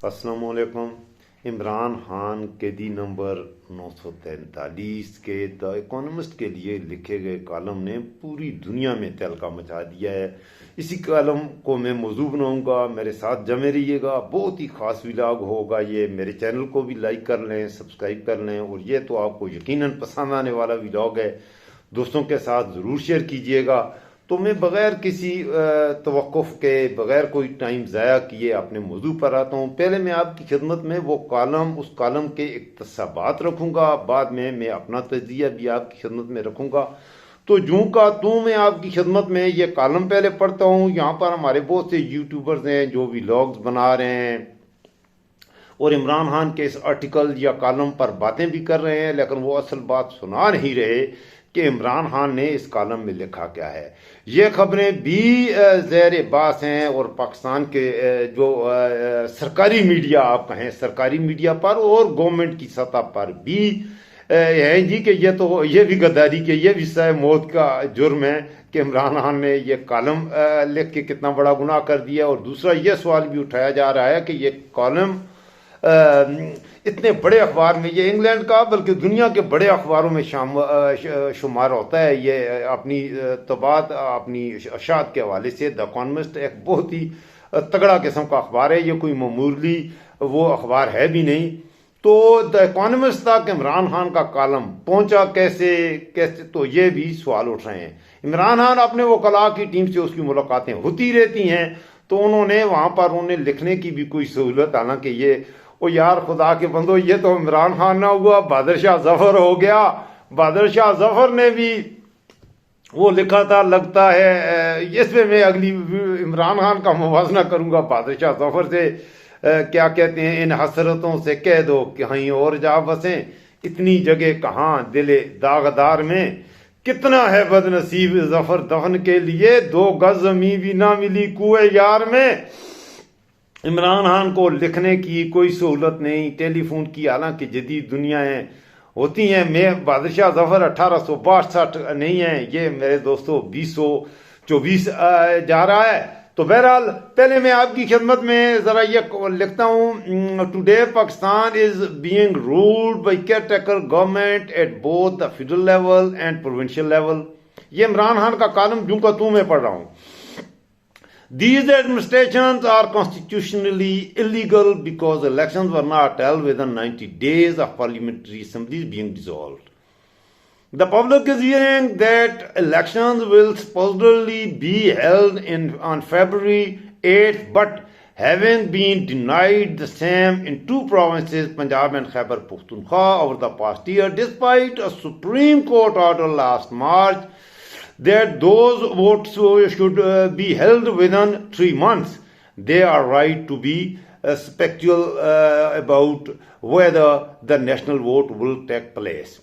अस्सलाम वालेकुम। इमरान खान कैदी नंबर 943 के द एकानोमिस्ट के लिए लिखे गए कॉलम ने पूरी दुनिया में तहलका मचा दिया है। इसी कॉलम को मैं मौजू बनाऊंगा, मेरे साथ जमे रहिएगा। बहुत ही खास व्लॉग होगा ये। मेरे चैनल को भी लाइक कर लें, सब्सक्राइब कर लें, और ये तो आपको यकीनन पसंद आने वाला व्लॉग है। दोस्तों के साथ ज़रूर शेयर कीजिएगा। तो मैं बग़ैर किसी तवक्कुफ़ के, बग़ैर कोई टाइम ज़ाया किए अपने मौजू पर आता हूँ। पहले मैं आपकी खिदमत में वो कॉलम, उस कॉलम के इक़्तिसाबात रखूँगा, बाद में मैं अपना तजिया भी आपकी खिदमत में रखूँगा। तो जूँ का तूँ मैं आपकी खिदमत में ये कॉलम पहले पढ़ता हूँ। यहाँ पर हमारे बहुत से यूट्यूबर्स हैं जो व्लॉग्स बना रहे हैं और इमरान खान के इस आर्टिकल या कॉलम पर बातें भी कर रहे हैं, लेकिन वो असल बात सुना नहीं रहे कि इमरान खान ने इस कॉलम में लिखा क्या है। ये खबरें भी ज़ेर बास हैं और पाकिस्तान के जो सरकारी मीडिया, आप कहें सरकारी मीडिया पर और गवर्नमेंट की सतह पर भी है जी कि ये भी गद्दारी के, ये भी सह मौत का जुर्म है कि इमरान खान ने ये कॉलम लिख के कितना बड़ा गुनाह कर दिया। और दूसरा ये सवाल भी उठाया जा रहा है कि ये कॉलम इतने बड़े अखबार में, ये इंग्लैंड का बल्कि दुनिया के बड़े अखबारों में शुमार होता है। ये अपनी तबात, अपनी अशात के हवाले से द इकॉनोमिस्ट एक बहुत ही तगड़ा किस्म का अखबार है। ये कोई मामूली वो अखबार है भी नहीं। तो द इकॉनोमिस्ट तक इमरान खान का कॉलम पहुंचा कैसे, तो ये भी सवाल उठ रहे हैं। इमरान खान अपने वकला की टीम से उसकी मुलाकातें होती रहती हैं, तो उन्होंने वहाँ पर उन्हें लिखने की भी कोई सहूलत, हालांकि ये ओ यार खुदा के बंदो, ये तो इमरान खान ना हुआ, बहादुर शाह जफर हो गया। बहादुर शाह जफर ने भी वो लिखा था, लगता है। इसमें मैं अगली इमरान खान का मुवाजना करूंगा बहादुर शाह जफर से। क्या कहते हैं, इन हसरतों से कह दो कि कहीं और जा बसें, इतनी जगह कहाँ दिले दागदार में, कितना है बदनसीब जफर दफन के लिए, 2 गज जमीन भी ना मिली कुएं यार में। इमरान खान को लिखने की कोई सहूलत नहीं, टेलीफोन की हालांकि जदीद दुनियाएं होती हैं। मैं बहादुर शाह जफर 1862 नहीं है, ये मेरे दोस्तों 2024 जा रहा है। तो बहरहाल पहले मैं आपकी खिदमत में ज़रा ये लिखता हूँ, today Pakistan is being ruled by caretaker government at both the federal level and provincial level. ये इमरान खान का कॉलम जूं का तू में पढ़ रहा हूँ। These administrations are constitutionally illegal because elections were not held within 90 days of parliamentary assemblies being dissolved. The public is hearing that elections will supposedly be held on February 8th, but having been denied the same in 2 provinces, Punjab and Khyber Pakhtunkhwa, over the past year, despite a Supreme Court order last March that those votes should be held within 3 months. They are right to be speculative about whether the national vote will take place.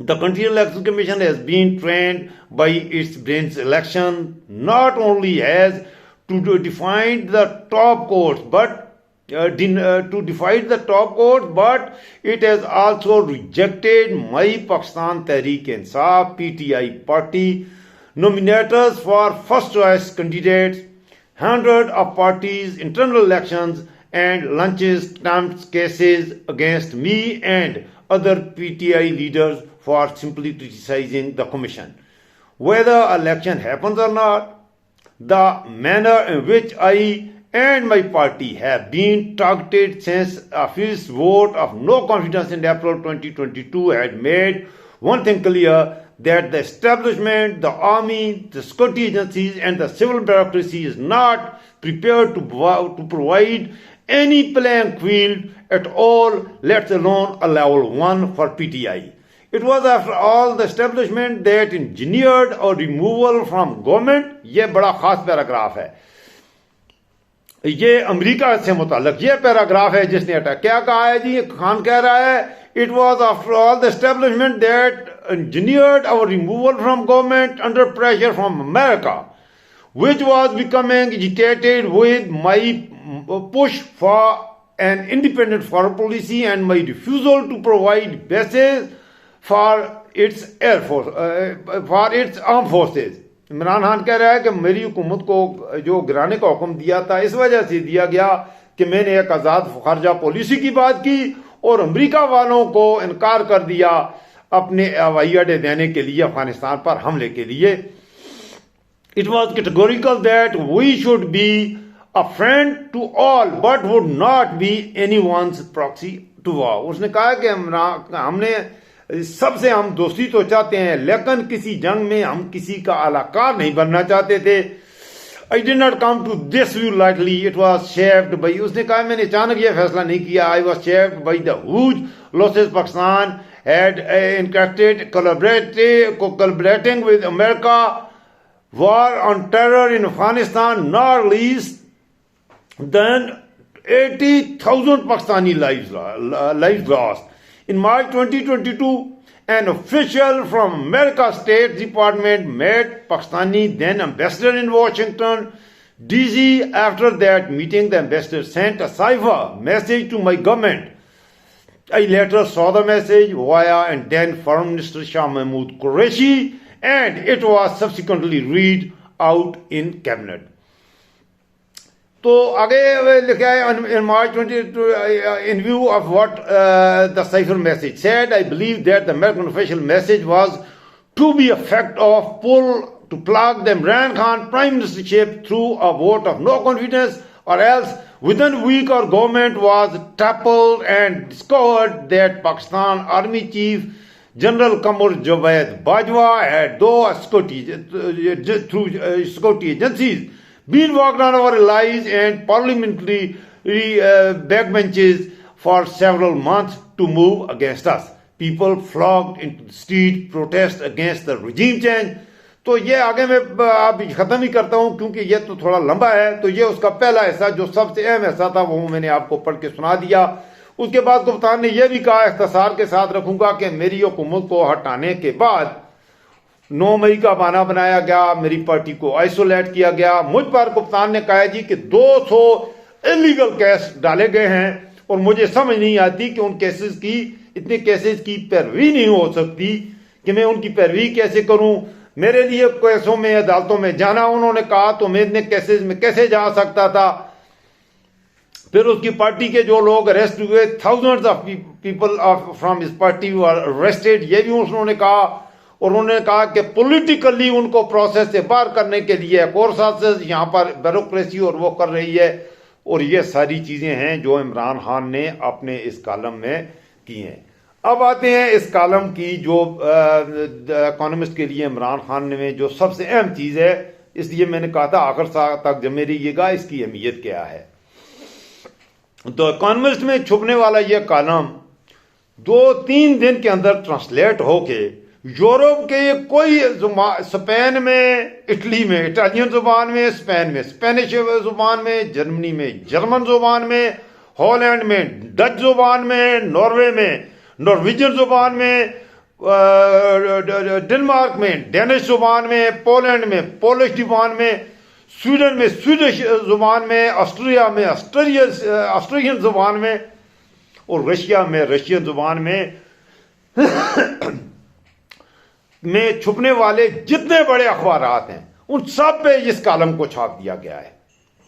The country election commission has been trained by its branch election not only has to define the top courts, but but it has also rejected My Pakistan Tehreek-e-Insaf (PTI) party nominators for first choice candidates, hundreds of parties' internal elections, and launches stamped cases against me and other PTI leaders for simply criticizing the commission. Whether election happens or not, the manner in which I and my party have been targeted since a first vote of no confidence in April 2022 had made one thing clear, that the establishment, the army, the security agencies, and the civil bureaucracy is not prepared to provide any playing field at all, let alone a level 1 for PTI. It was after all the establishment that engineered a removal from government. ये बड़ा खास paragraph है, ये America से मुताल्लिक ये paragraph है जिसने attack क्या कहा है जी। खान कह रहा है, it was after all the establishment that engineered our removal from government under pressure from America, which was becoming agitated with my push for an independent foreign policy and my refusal to provide bases for its air force, for its armed forces. Imran Khan कह रहा है कि मेरी हुकूमत को जो गिराने का हुक्म दिया था इस वजह से दिया गया कि मैंने एक आज़ाद खारजा पॉलिसी की बात की और अमेरिका वालों को इनकार कर दिया अपने हवाई अड्डे देने के लिए अफगानिस्तान पर हमले के लिए। It was categorical that we should be a friend to all but would not be anyone's proxy to war. उसने कहा कि हमने सबसे हम दोस्ती तो चाहते हैं लेकिन किसी जंग में हम किसी का अलाकार नहीं बनना चाहते थे। I did not come to this view lightly. It was shaped by, उसने कहा मैंने अचानक ये फैसला नहीं किया। I was shaped by the huge losses Pakistan had incurred collaborating with America, war on terror in Afghanistan, not least than 80,000 Pakistani lives lost. In March 2022, an official from America's State Department met Pakistani then ambassador in Washington, D.C. After that meeting, the ambassador sent a cipher message to my government. I later saw the message via and then Foreign Minister Shah Mahmood Qureshi, and it was subsequently read out in cabinet. तो आगे लिखा है in March 22 in view of what the cipher message said, I believe that the American official message was to be effect of pull to plug the Imran Khan prime ministership through a vote of no confidence, or else within a week our government was toppled and discovered that Pakistan Army Chief General Qamar Javed Bajwa had through security agencies been walked on our allies and parliamentary backbenches for several months to move against us. People flocked into the street, protest against the regime change. तो ये आगे मैं अब ख़त्म ही करता हूँ क्योंकि ये तो थोड़ा लंबा है। तो ये उसका पहला हिस्सा जो सबसे अहम हिस्सा था वो मैंने आपको पढ़ के सुना दिया। उसके बाद कप्तान ने यह भी कहा, इख्तिसार के साथ रखूंगा, कि मेरी हुकूमत को हटाने के बाद 9 मई का बहाना बनाया गया, मेरी पार्टी को आइसोलेट किया गया। मुझ पर कप्तान ने कहा जी कि 200 इलीगल केस डाले गए हैं और मुझे समझ नहीं आती कि उन केसेस की, इतने केसेस की पैरवी नहीं हो सकती कि मैं उनकी पैरवी कैसे करूं। मेरे लिए केसों में अदालतों में जाना, उन्होंने कहा, तो मैं इतने केसेस में कैसे जा सकता था। फिर उसकी पार्टी के जो लोग अरेस्ट हुए, thousands of people from his party were arrested, ये भी उन्होंने कहा। और उन्होंने कहा कि पॉलिटिकली उनको प्रोसेस से बाहर करने के लिए एक और साजिश यहाँ पर ब्यूरोक्रेसी और वो कर रही है। और ये सारी चीज़ें हैं जो इमरान खान ने अपने इस कॉलम में की हैं। अब आते हैं इस कॉलम की जो इकॉनोमिस्ट के लिए इमरान खान में जो सबसे अहम चीज़ है, इसलिए मैंने कहा था आखिर तक जमे रहिएगा इसकी अहमियत क्या है। तो इकॉनोमिस्ट में छुपने वाला ये कॉलम 2-3 दिन के अंदर ट्रांसलेट होके यूरोप के कोई स्पेन में, इटली में इटालियन जुबान में, स्पेन में स्पेनिश जुबान में, जर्मनी में जर्मन जुबान में, हॉलैंड में डच जुबान में, नॉर्वे में नॉर्वेजियन जुबान में, डेनमार्क में डेनिश जुबान में, पोलैंड में पोलिश जुबान में, स्वीडन में स्वीडिश जुबान में, ऑस्ट्रिया में ऑस्ट्रियन जुबान में, और रशिया में रशियन जुबान में छुपने वाले जितने बड़े अखबारात हैं उन सब पे इस कॉलम को छाप दिया गया है।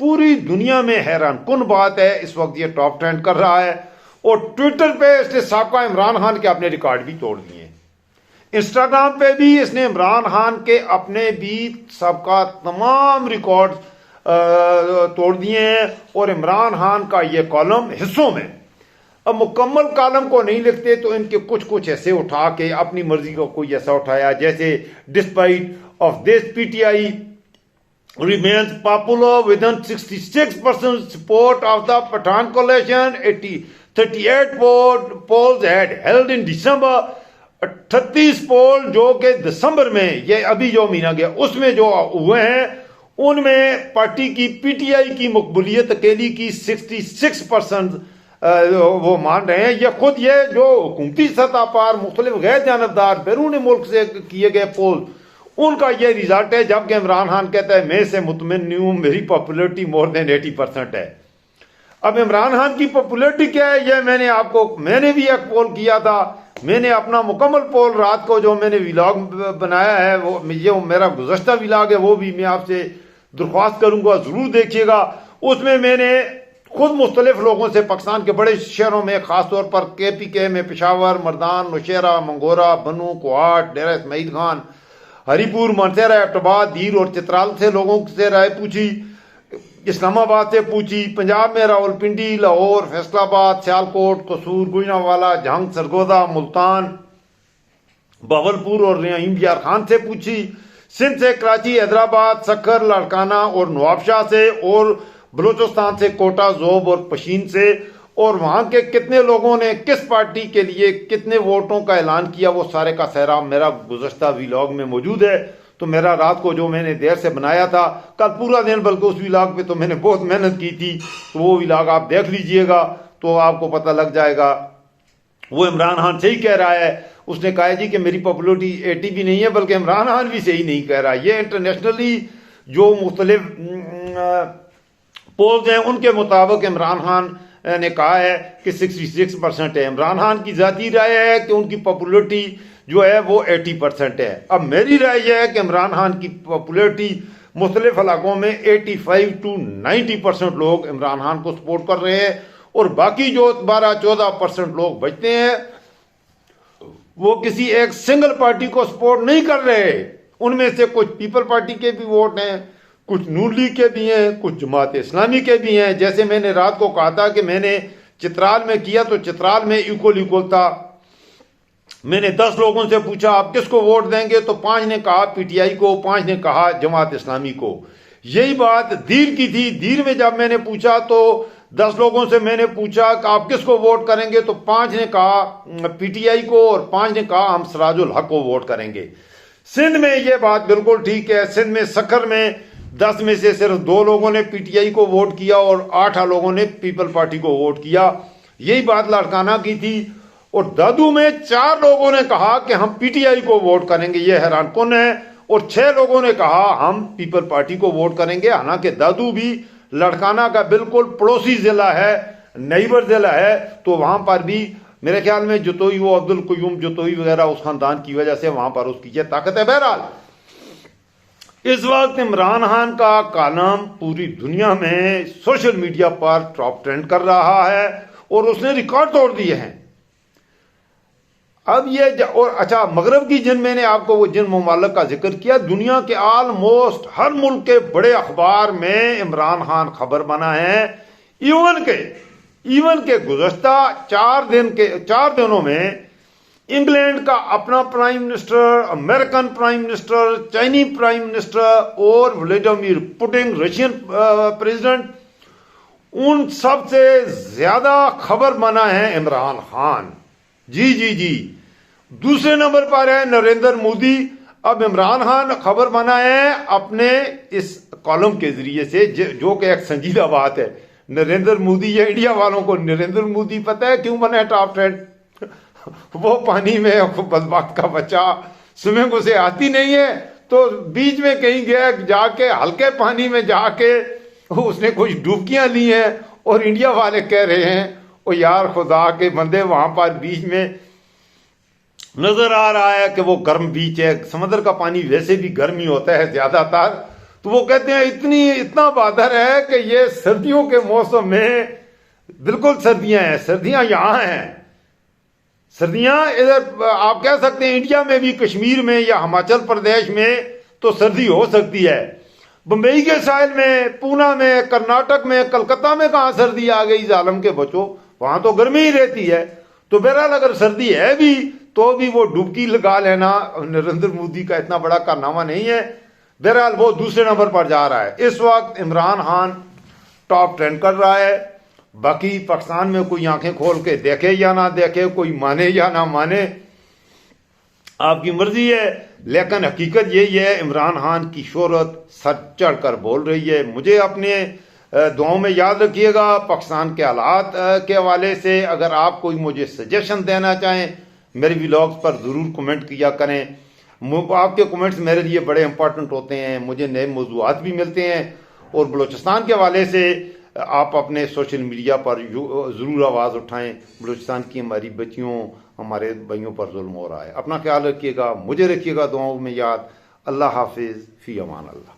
पूरी दुनिया में हैरान कुन बात है, इस वक्त ये टॉप ट्रेंड कर रहा है। और ट्विटर पे इसने साबका इमरान खान के अपने रिकॉर्ड भी तोड़ दिए। इंस्टाग्राम पे भी इसने इमरान खान के अपने भी सबका तमाम रिकॉर्ड तोड़ दिए हैं। और इमरान खान का ये कॉलम हिस्सों में, अब मुकम्मल कॉलम को नहीं लिखते तो इनके कुछ ऐसे उठा के अपनी मर्जी का कोई ऐसा उठाया, जैसे despite of this PTI remains popular within 66% support of the Pathan coalition. 38 polls had held in December. 38 पोल जो कि दिसंबर में, ये अभी जो महीना गया उसमें जो हुए हैं, उनमें पार्टी की पीटीआई की मकबूलियत अकेली की 66% वो मान रहे हैं। ये खुद ये जो हुकूमती सतह पर मुख्तलिफ गैर जानबदार बैरून मुल्क से किए गए पोल, उनका ये रिजल्ट है। जबकि इमरान खान कहता है मैं से मुतमिन नहीं हूं, मेरी पॉपुलरिटी मोर देन 80% है। अब इमरान खान की पॉपुलरिटी क्या है, ये मैंने भी एक पोल किया था। मैंने अपना मुकम्मल पोल रात को जो मैंने व्लॉग बनाया है, वो ये मेरा गुज़श्ता व्लॉग है, वो भी मैं आपसे दरख्वास्त करूंगा जरूर देखिएगा। उसमें मैंने खुद मुख्तलिफ लोगों से पाकिस्तान के बड़े शहरों में, ख़ासतौर पर KPK में पेशावर, मर्दान, नौशेरा, मंगोरा, बनू, कोहाट, डेरा इस्माइल खान, हरीपुर, मानसेरा, एबटाबाद, दीर और चित्राल से लोगों से राय पूछी, इस्लामाबाद से पूछी, पंजाब में रावलपिंडी, लाहौर, फैसलाबाद, सियालकोट, कसूर, गुजरांवाला, जंग, सरगोदा, मुल्तान, बहावलपुर और नईम यार खान से पूछी, सिंध से कराची, हैदराबाद, सक्खर, लाड़काना और नवाबशाह से, और बलूचिस्तान से कोटा, जोब और पशीन से, और वहां के कितने लोगों ने किस पार्टी के लिए कितने वोटों का ऐलान किया, वो सारे का सारा मेरा गुज़श्ता व्लॉग में मौजूद है। तो मेरा रात को जो मैंने देर से बनाया था, कल पूरा दिन, बल्कि उस व्लॉग पे तो मैंने बहुत मेहनत की थी, तो वो व्लॉग आप देख लीजिएगा तो आपको पता लग जाएगा। वो इमरान खान सही कह रहा है, उसने कहा जी कि मेरी पॉपुलरिटी 80 भी नहीं है, बल्कि इमरान खान भी सही नहीं कह रहा। ये इंटरनेशनली जो मुख्तलिफ पोल्स हैं उनके मुताबिक इमरान खान ने कहा है कि 66% है। इमरान खान की जाती राय है कि उनकी पॉपुलरिटी जो है वो 80% है। अब मेरी राय यह है कि इमरान खान की पॉपुलरिटी मुख्तलिफ इलाकों में 85 to 90% लोग इमरान खान को सपोर्ट कर रहे हैं, और बाकी जो 12-14% लोग बचते हैं वो किसी एक सिंगल पार्टी को सपोर्ट नहीं कर रहे। उनमें से कुछ पीपल पार्टी के भी वोट हैं, कुछ नून लीग के भी हैं, कुछ जमात इस्लामी के भी हैं। जैसे मैंने रात को कहा था कि मैंने चित्राल में किया तो चित्राल में इक्वल था। मैंने 10 लोगों से पूछा आप किसको वोट देंगे, तो 5 ने कहा PTI को, 5 ने कहा जमात इस्लामी को। यही बात दीर की थी। दीर में जब मैंने पूछा तो 10 लोगों से मैंने पूछा कि आप किसको वोट करेंगे, तो 5 ने कहा PTI को और 5 ने कहा हम सिराजुल हक को वोट करेंगे। सिंध में ये बात बिल्कुल ठीक है। सिंध में सक्खर में 10 में से सिर्फ 2 लोगों ने PTI को वोट किया और 8 लोगों ने पीपल पार्टी को वोट किया। यही बात लाड़काना की थी। और दादू में 4 लोगों ने कहा कि हम PTI को वोट करेंगे, ये हैरानकुन है। और 6 लोगों ने कहा हम पीपल पार्टी को वोट करेंगे। हालांकि दादू भी लाड़काना का बिल्कुल पड़ोसी जिला है, नेबर जिला है, तो वहां पर भी मेरे ख्याल में जतोई, वो अब्दुल कयूम जतोई वगैरह उस खानदान की वजह से वहां पर उसकी ये ताकत है। बहरहाल इस वक्त इमरान खान का कॉलम पूरी दुनिया में सोशल मीडिया पर टॉप ट्रेंड कर रहा है और उसने रिकॉर्ड तोड़ दिए हैं। अब ये और अच्छा, मगरब की जिन मैंने आपको वो जिन ममालिक का जिक्र किया, दुनिया के ऑलमोस्ट हर मुल्क के बड़े अखबार में इमरान खान खबर बना है। इवन के गुज़श्ता 4 दिनों में इंग्लैंड का अपना prime minister, American prime minister, Chinese prime minister और व्लादिमीर पुतिन रशियन प्रेसिडेंट, उन सब से ज्यादा खबर बना है इमरान खान। जी। दूसरे नंबर पर है नरेंद्र मोदी। अब इमरान खान खबर बना है अपने इस कॉलम के जरिए से, जो कि एक संजीदा बात है। नरेंद्र मोदी, ये इंडिया वालों को नरेंद्र मोदी पता है क्यों बना है टॉप ट्रेंड? वो पानी में बदबख्त का बच्चा स्विमिंग उसे आती नहीं है, तो बीच में कहीं गया, जाके हल्के पानी में जाके उसने कुछ डुबकियां ली हैं, और इंडिया वाले कह रहे हैं ओ यार खुदा के बंदे, वहां पर बीच में नजर आ रहा है कि वो गर्म बीच है, समुद्र का पानी वैसे भी गर्म ही होता है ज्यादातर, तो वो कहते हैं इतना बादर है कि ये सर्दियों के मौसम में बिल्कुल सर्दियां हैं। सर्दियां यहां हैं, सर्दियां इधर आप कह सकते हैं इंडिया में भी, कश्मीर में या हिमाचल प्रदेश में तो सर्दी हो सकती है। बंबई के साहिल में, पूना में, कर्नाटक में, कलकत्ता में कहां सर्दी आ गई जालम के बच्चों, वहां तो गर्मी ही रहती है। तो बहरहाल अगर सर्दी है भी तो भी वो डुबकी लगा लेना नरेंद्र मोदी का इतना बड़ा कारनामा नहीं है। बहरहाल वो दूसरे नंबर पर जा रहा है। इस वक्त इमरान खान टॉप ट्रेंड कर रहा है। बाकी पाकिस्तान में कोई आंखें खोल के देखे या ना देखे, कोई माने या ना माने, आपकी मर्जी है, लेकिन हकीकत यही है इमरान खान की शोहरत सर चढ़ कर बोल रही है। मुझे अपने दुआओं में याद रखिएगा। पाकिस्तान के हालात के हवाले से अगर आप कोई मुझे सजेशन देना चाहें, मेरे व्लॉग्स पर ज़रूर कमेंट किया करें। आपके कमेंट्स मेरे लिए बड़े इंपॉर्टेंट होते हैं, मुझे नए मौज़ूआत भी मिलते हैं। और बलूचिस्तान के हवाले से आप अपने सोशल मीडिया पर ज़रूर आवाज़ उठाएं। बलूचिस्तान की हमारी बच्चियों, हमारे भाइयों पर जुल्म हो रहा है। अपना ख्याल रखिएगा, मुझे रखिएगा दुआओं में याद। अल्लाह हाफिज़, फ़ी अमान अल्लाह।